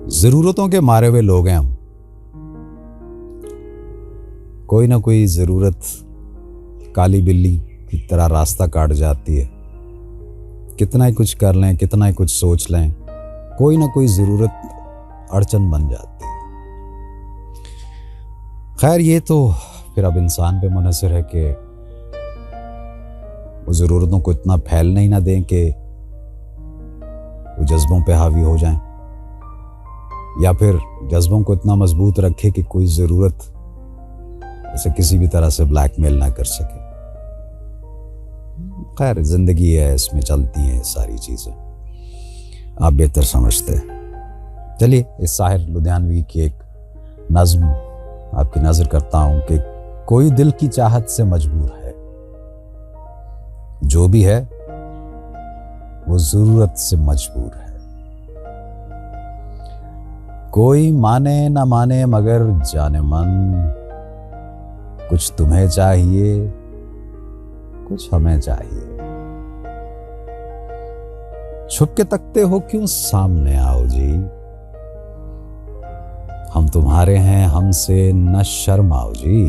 जरूरतों के मारे हुए लोग हैं हम। कोई ना कोई जरूरत काली बिल्ली की तरह रास्ता काट जाती है। कितना ही कुछ कर लें, कितना ही कुछ सोच लें, कोई ना कोई जरूरत अड़चन बन जाती है। खैर, ये तो फिर अब इंसान पे मुनहसर है कि वो जरूरतों को इतना फैलने ही ना दें कि वो जज्बों पे हावी हो जाएं, या फिर जज्बों को इतना मजबूत रखे कि कोई जरूरत उसे किसी भी तरह से ब्लैकमेल ना कर सके। खैर, जिंदगी है, इसमें चलती हैं सारी चीजें, आप बेहतर समझते हैं। चलिए, इस साहिर लुधियानवी की एक नज्म आपकी नजर करता हूं कि कोई दिल की चाहत से मजबूर है, जो भी है वो जरूरत से मजबूर है। कोई माने ना माने मगर जाने मन, कुछ तुम्हें चाहिए कुछ हमें चाहिए। छुप के तकते हो क्यों, सामने आओ जी, हम तुम्हारे हैं, हमसे न शर्माओ जी।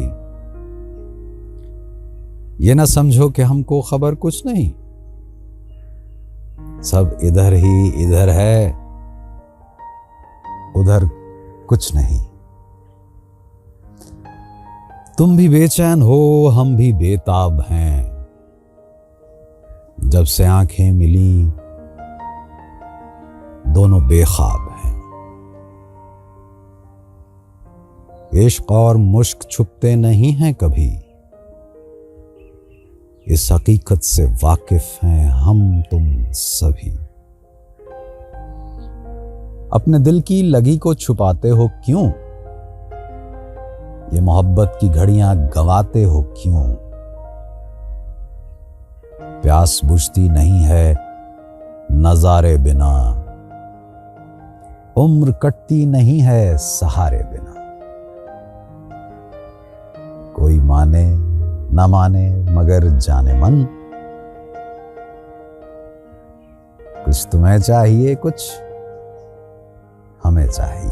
ये ना समझो कि हमको खबर कुछ नहीं, सब इधर ही इधर है, उधर कुछ नहीं। तुम भी बेचैन हो, हम भी बेताब हैं, जब से आंखें मिली दोनों बेख्वाब हैं। इश्क और मुश्क छुपते नहीं हैं कभी, इस हकीकत से वाकिफ हैं हम तुम सभी। अपने दिल की लगी को छुपाते हो क्यों, ये मोहब्बत की घड़ियां गंवाते हो क्यों। प्यास बुझती नहीं है नजारे बिना, उम्र कटती नहीं है सहारे बिना। कोई माने ना माने मगर जाने मन, कुछ तुम्हें चाहिए कुछ हमें चाहिए।